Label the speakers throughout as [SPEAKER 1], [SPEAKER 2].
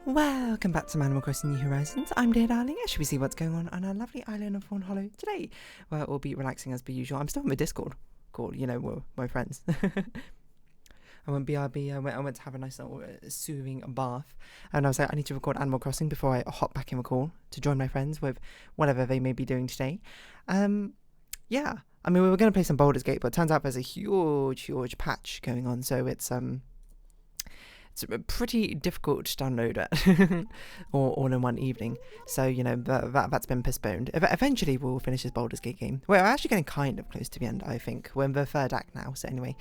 [SPEAKER 1] Welcome back to Animal Crossing New Horizons. I'm dear darling. Should we see what's going on our lovely island of Fawnhollow today? Where we'll be relaxing as per usual. I'm still on my Discord call, with my friends. I went BRB. I went to have a nice little soothing bath, and I was like, I need to record Animal Crossing before I hop back in the call to join my friends with whatever they may be doing today. Yeah. I mean, we were going to play some Baldur's Gate, but it turns out there's a huge patch going on, so it's pretty difficult to download it all in one evening. So, that's been postponed. Eventually, we'll finish this Baldur's Gate game. We're actually getting kind of close to the end, I think. We're in the third act now. So anyway,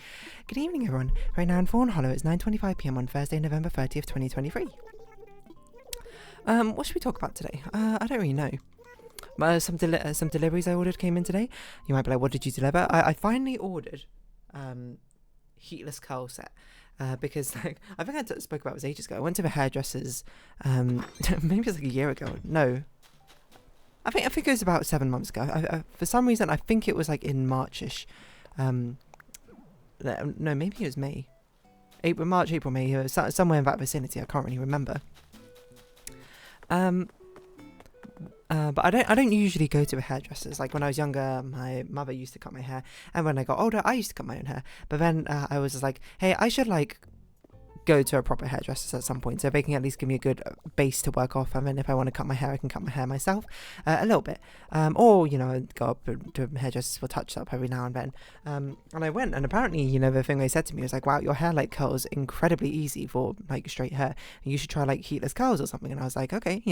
[SPEAKER 1] good evening, everyone. Right now in Fawnhollow, it's 9:25 p.m. on Thursday, November 30th, 2023. What should we talk about today? I don't really know. Some deliveries I ordered came in today. You might be like, what did you deliver? I finally ordered Heatless curl set. Because I think I spoke about this ages ago. I went to the hairdressers, maybe it was like a year ago. No, I think it was about 7 months ago. For some reason, I think it was like in Marchish. No, maybe it was May, March, April, May, somewhere in that vicinity. I can't really remember. But I don't usually go to the hairdressers. Like when I was younger, my mother used to cut my hair, and when I got older, I used to cut my own hair. But then I was just like, hey, I should go to a proper hairdresser at some point, so they can at least give me a good base to work off, and then if I want to cut my hair, I can cut my hair myself a little bit, or go up to hairdressers for touch up every now and then. And I went, and apparently the thing they said to me was like, wow, your hair curls incredibly easy for straight hair, you should try heatless curls or something. And I was like, okay,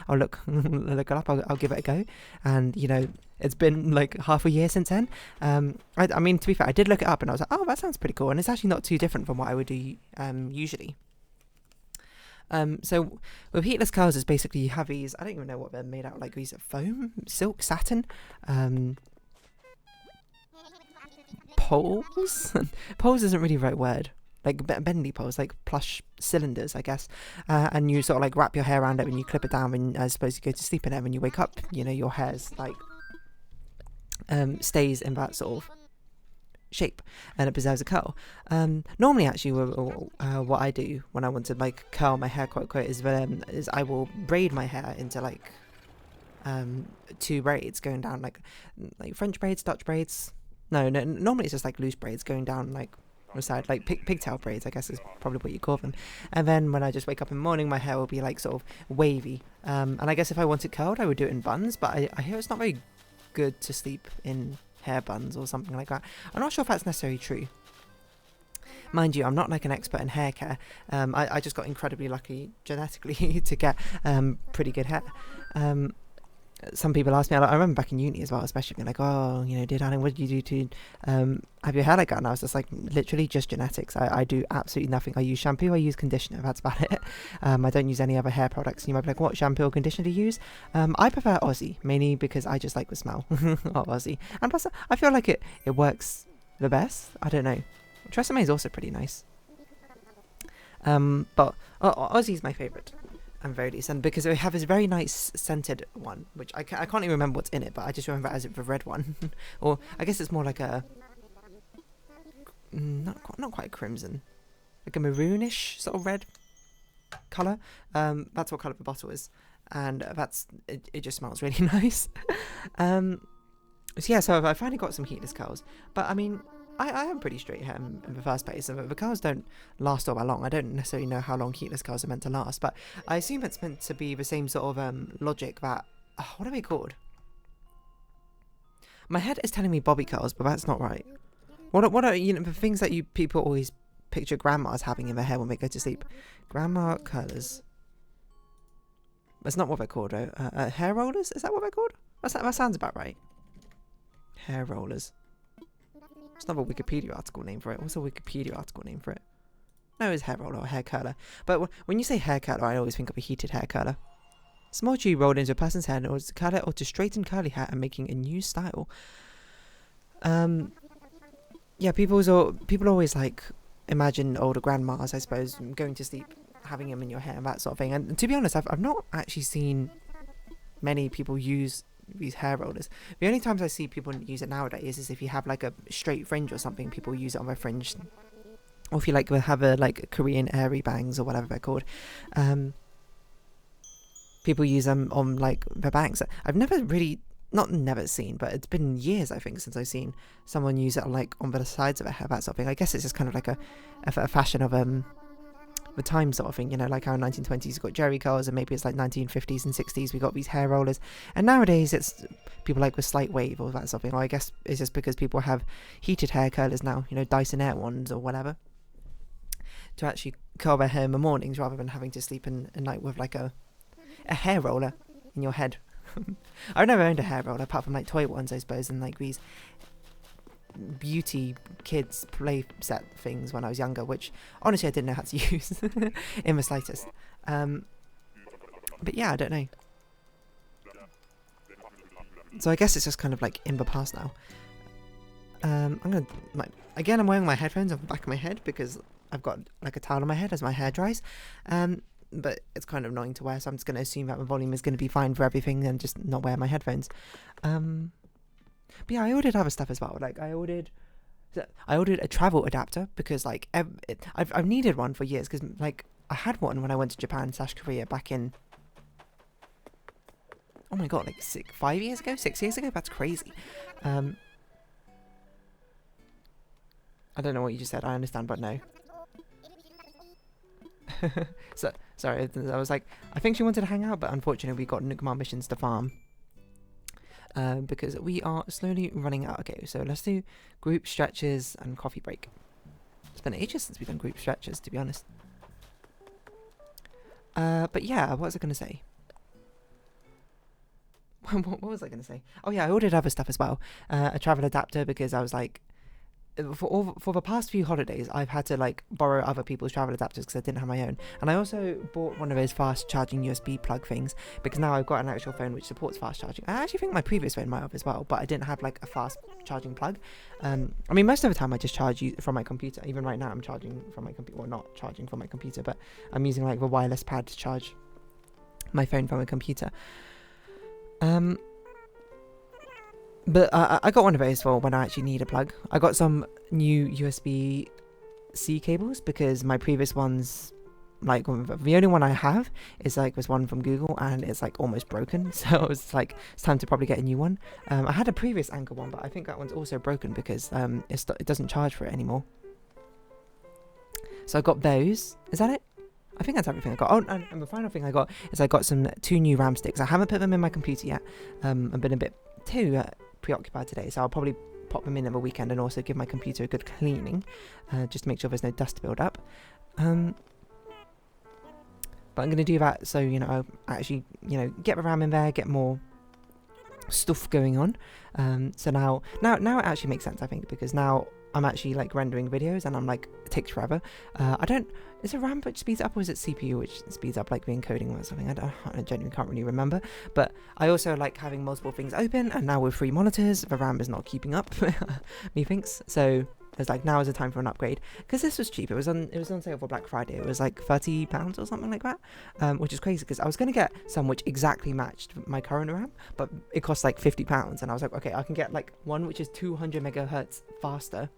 [SPEAKER 1] I'll look it up, I'll give it a go. And it's been half a year since then. I mean, to be fair, I did look it up and I was like, oh, that sounds pretty cool. And it's actually not too different from what I would do usually. So with heatless curls, it's basically you have these, I don't even know what they're made out of, these foam, silk, satin, poles? Poles isn't really the right word. Bendy poles, plush cylinders, I guess, and you sort of wrap your hair around it and you clip it down, and I suppose you go to sleep in it. When you wake up, your hair's stays in that sort of shape, and it preserves a curl. Normally, actually, what I do when I want to curl my hair, quote is I will braid my hair into two braids going down like French braids, Dutch braids. No, normally it's just loose braids going down on the side, pigtail braids, I guess is probably what you call them. And then when I just wake up in the morning, my hair will be sort of wavy. And I guess if I want it curled, I would do it in buns, but I hear it's not very good to sleep in hair buns or something like that. I'm not sure if that's necessarily true. Mind you, I'm not an expert in hair care. I just got incredibly lucky genetically to get pretty good hair. Some people ask me, I remember back in uni as well, especially being oh, dear darling, what did you do to have your hair like that? And I was just literally just genetics. I do absolutely nothing. I use shampoo, I use conditioner, that's about it. I don't use any other hair products. You might be what shampoo or conditioner do you use? I prefer Aussie, mainly because I just like the smell of Aussie. And plus, I feel it works the best. I don't know. Tresemme is also pretty nice. But Aussie's my favourite. And very decent, because we have this very nice scented one, which I can't even remember what's in it, but I just remember it as the red one. Or I guess it's more a not quite crimson, a maroonish sort of red colour. That's what colour the bottle is, and it just smells really nice. So I finally got some heatless curls, but I mean, I have pretty straight hair in the first place, and the curls don't last all that long. I don't necessarily know how long heatless curls are meant to last, but I assume it's meant to be the same sort of logic that... what are they called? My head is telling me bobby curls, but that's not right. What are the things that people always picture grandmas having in their hair when they go to sleep? Grandma curlers. That's not what they're called, though. Hair rollers? Is that what they're called? That sounds about right. Hair rollers. It's not a Wikipedia article name for it. What's a Wikipedia article name for it? No, it's hair roller or hair curler. But when you say hair curler, I always think of a heated hair curler. Small tube rolled into a person's hair in order to curl it or to straighten curly hair and making a new style. Yeah, people always imagine older grandmas, I suppose, going to sleep, having them in your hair and that sort of thing. And to be honest, I've not actually seen many people use these hair rollers. The only times I see people use it nowadays is if you have a straight fringe or something, people use it on their fringe, or if you have a Korean airy bangs or whatever they're called. people use them on like their banks. I've never really, not never seen, but it's been years I think since I've seen someone use it like on the sides of their hair, that sort of thing. I guess it's just kind of like a fashion of the time sort of thing, you know, like how in 1920s you got jerry curls, and maybe it's like 1950s and 60s we got these hair rollers, and nowadays it's people like with slight wave or that sort of thing. Or I guess it's just because people have heated hair curlers now, you know, Dyson Air ones or whatever, to actually curl their hair in the mornings rather than having to sleep in night with like a hair roller in your head. I've never owned a hair roller apart from like toy ones, I suppose, and like these beauty kids play set things when I was younger, which honestly I didn't know how to use in the slightest. But yeah, I don't know. So I guess it's just kind of like in the past now. I'm gonna again, I'm wearing my headphones on the back of my head because I've got like a towel on my head as my hair dries. But it's kind of annoying to wear, so I'm just going to assume that my volume is going to be fine for everything and just not wear my headphones. But yeah, I ordered other stuff as well. Like I ordered a travel adapter because like I've needed one for years, because like I had one when I went to Japan/Korea back in, oh my god, like 6 years ago. That's crazy. I don't know what you just said. I understand, but no. So sorry, I was like, I think she wanted to hang out, but unfortunately we got Nukmar missions to farm. Because we are slowly running out. Okay, so let's do group stretches and coffee break. It's been ages since we've done group stretches, to be honest. But yeah, what was I going to say? What was I going to say? Oh yeah, I ordered other stuff as well. A travel adapter, because I was like, for the past few holidays I've had to like borrow other people's travel adapters because I didn't have my own, and I also bought one of those fast charging USB plug things because now I've got an actual phone which supports fast charging. I actually think my previous phone might have as well, but I didn't have like a fast charging plug. I mean, most of the time I just charge from my computer. Even right now I'm charging from my computer, well, not charging from my computer, but I'm using like the wireless pad to charge my phone from my computer. But I got one of those for when I actually need a plug. I got some new USB-C cables because my previous ones, like the only one I have is like was one from Google, and it's like almost broken. So I was like, it's time to probably get a new one. I had a previous Anchor one, but I think that one's also broken because it doesn't charge for it anymore. So I got those. Is that it? I think that's everything I got. Oh, and the final thing I got is I got two new RAM sticks. I haven't put them in my computer yet. I've been a bit too preoccupied today, so I'll probably pop them in the weekend and also give my computer a good cleaning, just to make sure there's no dust build up. But I'm going to do that so, you know, I actually, you know, get the RAM in there, get more stuff going on. So now it actually makes sense, I think, because now I'm actually like rendering videos and I'm like, it takes forever. Is it RAM which speeds up, or is it CPU which speeds up like the encoding or something? I genuinely can't really remember. But I also like having multiple things open, and now with 3 monitors, the RAM is not keeping up, methinks. So it's like, now is the time for an upgrade, because this was cheap. It was on sale for Black Friday. It was like £30 or something like that, which is crazy because I was going to get some which exactly matched my current RAM, but it cost like £50, and I was like, okay, I can get like one which is 200 megahertz faster,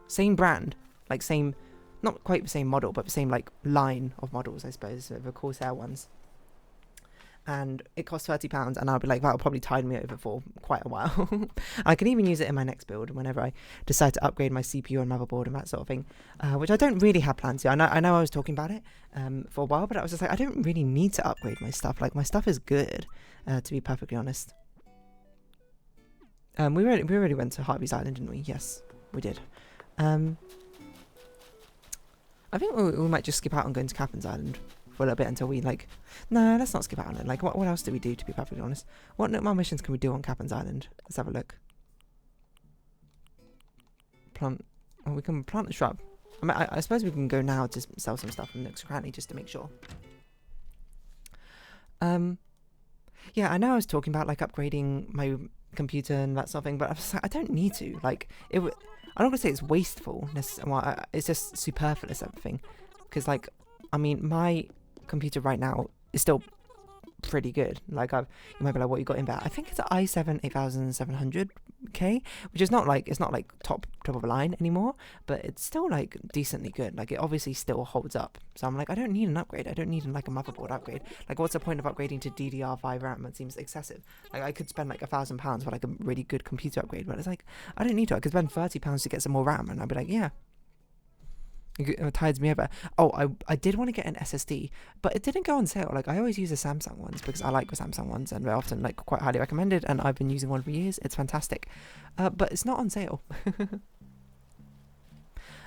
[SPEAKER 1] same brand, like same, not quite the same model, but the same like line of models, I suppose, the Corsair ones. And it costs £30, and I'll be like, that'll probably tide me over for quite a while. I can even use it in my next build whenever I decide to upgrade my CPU and motherboard and that sort of thing, which I don't really have plans to. I know I was talking about it for a while, but I was just like, I don't really need to upgrade my stuff. Like, my stuff is good, to be perfectly honest. We already went to Harvey's Island, didn't we? Yes, we did. I think we might just skip out on going to Captain's Island for a little bit until we like. No, let's not skip out on it. Like, what else do we do, to be perfectly honest? What more missions can we do on Captain's Island? Let's have a look. We can plant the shrub. I mean, I suppose we can go now to sell some stuff from Nook's Cranny just to make sure. Yeah, I know I was talking about like upgrading my computer and that sort of thing, but I was like, I don't need to. Like, I'm not gonna say it's wasteful. Well, it's just superfluous, everything. Because like, I mean, my computer right now is still pretty good. Like you might be like, what you got in there? I think it's an i7 8700K, which is not like, it's not like top of the line anymore, but it's still like decently good. Like it obviously still holds up. So I'm like, I don't need an upgrade. I don't need like a motherboard upgrade. Like what's the point of upgrading to DDR5 RAM? It seems excessive. Like I could spend like £1,000 for like a really good computer upgrade, but it's like, I don't need to. I could spend £30 to get some more RAM, and I'd be like, yeah. It tides me over. Oh, I did want to get an SSD, but it didn't go on sale. Like I always use the Samsung ones because I like the Samsung ones, and they're often like quite highly recommended, and I've been using one for years. It's fantastic, but it's not on sale.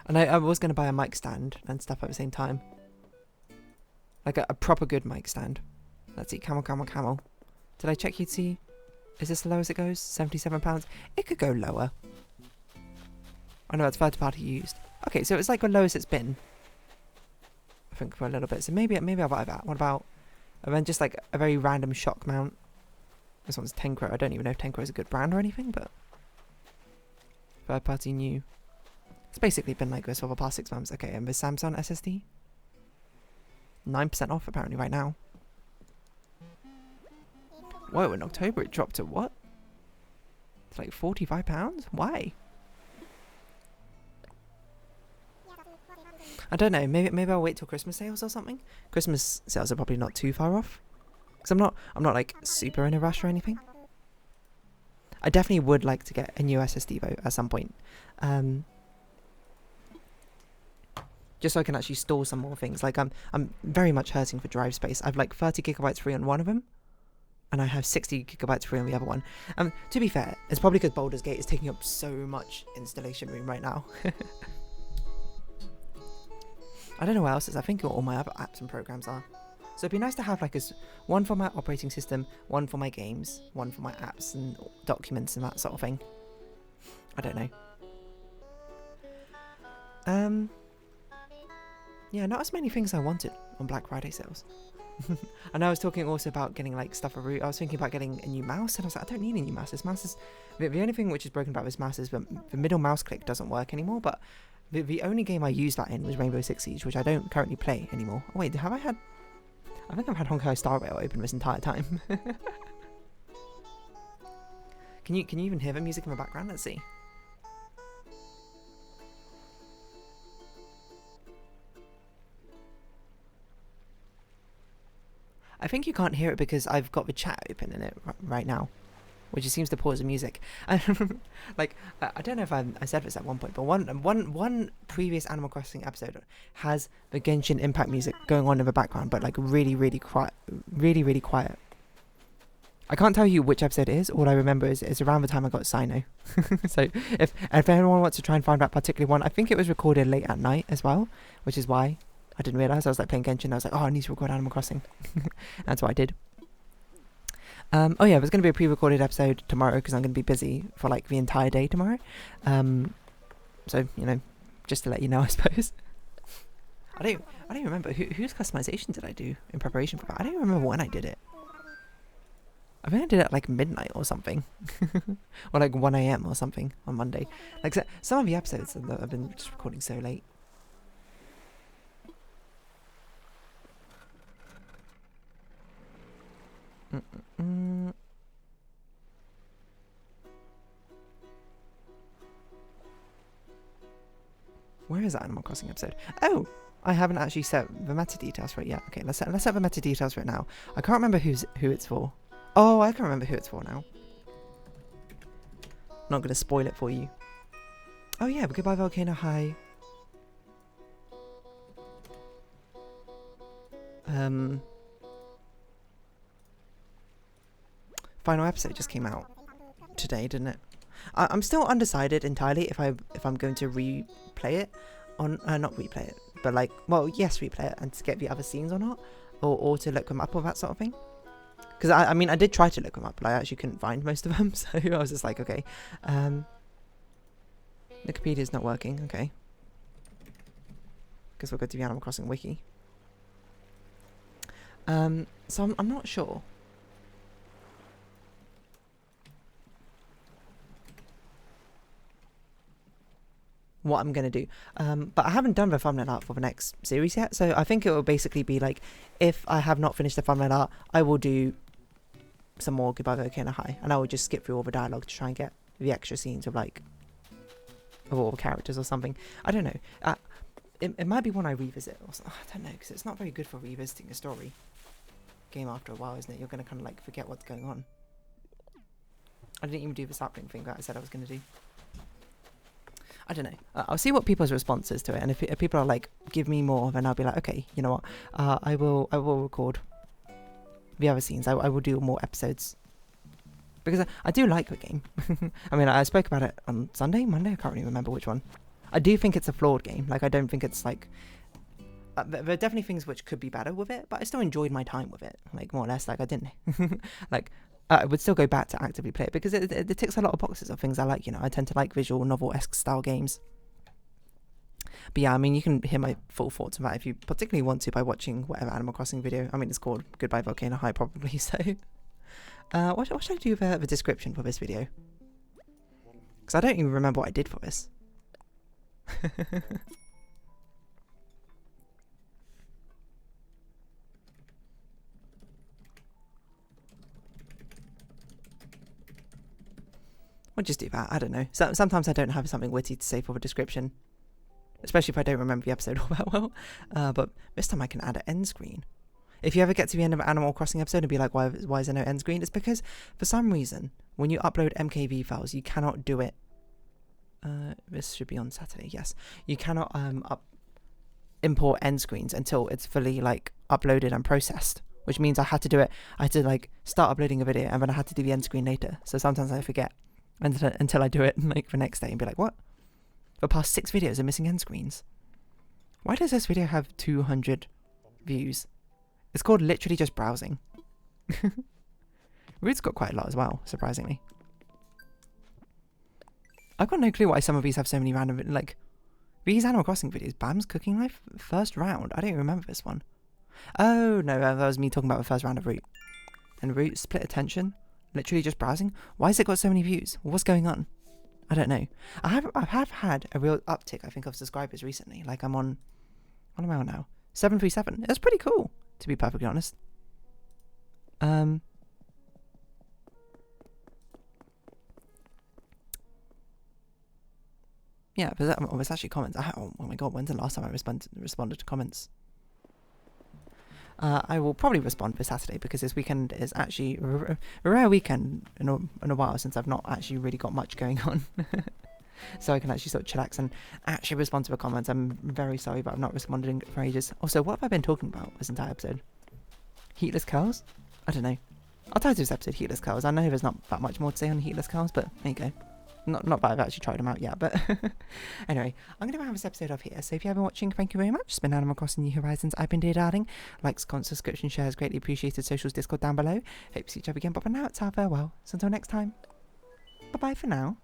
[SPEAKER 1] And I was going to buy a mic stand and stuff at the same time, like a proper good mic stand. Let's see, camel. Did I check? You'd see. Is this the lowest it goes? £77. It could go lower. I know it's third party used. Okay, so it's like the lowest it's been, I think, for a little bit. So maybe I'll buy that. What about, and then just like a very random shock mount. This one's Tencro. I don't even know if Tencro is a good brand or anything, but third party new. It's basically been like this for the past 6 months. Okay, and the Samsung SSD, 9% off apparently right now. Whoa, in October it dropped to what? It's like £45? Why? I don't know. Maybe I'll wait till Christmas sales or something. Christmas sales are probably not too far off, because I'm not like super in a rush or anything. I definitely would like to get a new SSD though at some point, just so I can actually store some more things. Like I'm very much hurting for drive space. I've like 30 gigabytes free on one of them, and I have 60 gigabytes free on the other one. To be fair, it's probably because Baldur's Gate is taking up so much installation room right now. I don't know what else is. I think all my other apps and programs are. So it'd be nice to have like one for my operating system, one for my games, one for my apps and documents and that sort of thing. I don't know. Yeah, not as many things I wanted on Black Friday sales. And I was talking also about getting like stuff for root. I was thinking about getting a new mouse, and I was like, I don't need a new mouse. This mouse is the only thing which is broken about this mouse is the middle mouse click doesn't work anymore. But the only game I used that in was Rainbow Six Siege, which I don't currently play anymore. Oh wait, have I had? I think I've had Honkai Star Rail open this entire time. Can you even hear the music in the background? Let's see. I think you can't hear it because I've got the chat open in it right now, which seems to pause the music. Like, I don't know if I said this at one point, but one previous Animal Crossing episode has the Genshin Impact music going on in the background, but like really quiet, really quiet. I can't tell you which episode it is. All I remember is it's around the time I got Sino. So if anyone wants to try and find that particular one, I think it was recorded late at night as well, which is why I didn't realise. I was like playing Genshin. I was like, oh, I need to record Animal Crossing. That's what I did. Oh yeah, there's going to be a pre-recorded episode tomorrow because I'm going to be busy for like the entire day tomorrow. So you know, just to let you know, I suppose. I don't remember whose customization did I do in preparation for that. I don't remember when I did it. I think I did it at like midnight or something, or like 1 AM or something on Monday. Like some of the episodes that I've been just recording so late. Where is that Animal Crossing episode? Oh, I haven't actually set the meta details for it yet. Okay, let's set the meta details for it now. I can't remember who it's for. Oh, I can remember who it's for now. Not gonna spoil it for you. Oh yeah, Goodbye Volcano High. Final episode just came out today, didn't it? I'm still undecided entirely if I'm going to replay it on not replay it, but like, well, yes, replay it and to get the other scenes or not, or to look them up or that sort of thing. Because I mean, I did try to look them up, but I actually couldn't find most of them, so I was just like, okay. Wikipedia's not working. Okay. Guess we'll go to the Animal Crossing wiki. So I'm not sure. what I'm going to do. But I haven't done the thumbnail art for the next series yet, so I think it will basically be like, if I have not finished the thumbnail art, I will do some more Goodbye Volcano High, and I will just skip through all the dialogue to try and get the extra scenes of like of all the characters or something. I don't know. It might be one I revisit, or something. I don't know, because it's not very good for revisiting a story game after a while, isn't it? You're going to kind of like forget what's going on. I didn't even do the sapling thing that I said I was going to do. I don't know. I'll see what people's response is to it, and if people are like, give me more, then I'll be like, okay, you know what? I will record the other scenes. I will do more episodes, because I do like the game. I mean, I spoke about it on Monday. I can't really remember which one. I do think it's a flawed game. Like, I don't think it's like. There are definitely things which could be better with it, but I still enjoyed my time with it. Like, more or less. Like, I didn't. Like, I would still go back to actively play it, because it ticks a lot of boxes of things I like. You know, I tend to like visual novel-esque style games. But yeah, I mean, you can hear my full thoughts on that if you particularly want to by watching whatever Animal Crossing video. I mean, it's called Goodbye Volcano High, probably. So, what should I do with the description for this video? Because I don't even remember what I did for this. We'll just do that. I don't know. Sometimes I don't have something witty to say for the description, especially if I don't remember the episode all that well. But this time I can add an end screen. If you ever get to the end of an Animal Crossing episode and be like, why is there no end screen? It's because for some reason, when you upload MKV files, you cannot do it. This should be on Saturday. Yes, you cannot import end screens until it's fully like uploaded and processed. Which means I had to do it. I had to like start uploading a video, and then I had to do the end screen later. So sometimes I forget until I do it like the next day and be like, what? The past 6 videos are missing end screens. Why does this video have 200 views? It's called literally just browsing. Root's got quite a lot as well, surprisingly. I've got no clue why some of these have so many random, like, these Animal Crossing videos. Bam's Cooking Life, first round. I don't remember this one. Oh, no, that was me talking about the first round of Root. And Root, Split Attention, literally just browsing. Why has it got so many views? What's going on? I don't know. I have had a real uptick, I think, of subscribers recently. Like, I'm on, what am I on now? 737. It's pretty cool, to be perfectly honest. Yeah, there's actually comments. Oh my god, when's the last time I responded to comments? I will probably respond for Saturday, because this weekend is actually a rare weekend in a while, since I've not actually really got much going on. So I can actually sort of chillax and actually respond to the comments. I'm very sorry, but I've not responded for ages. Also, what have I been talking about this entire episode? Heatless cows? I don't know. I'll title this episode Heatless cows. I know there's not that much more to say on heatless cows, but there you go. Not that I've actually tried them out yet, but anyway, I'm going to round this episode off here. So if you have been watching, thank you very much. It's been Animal Crossing New Horizons. I've been Dear Darling. Likes, comments, subscription, shares, greatly appreciated. Socials, Discord down below. Hope to see each other again, but for now, it's our farewell. So until next time, bye-bye for now.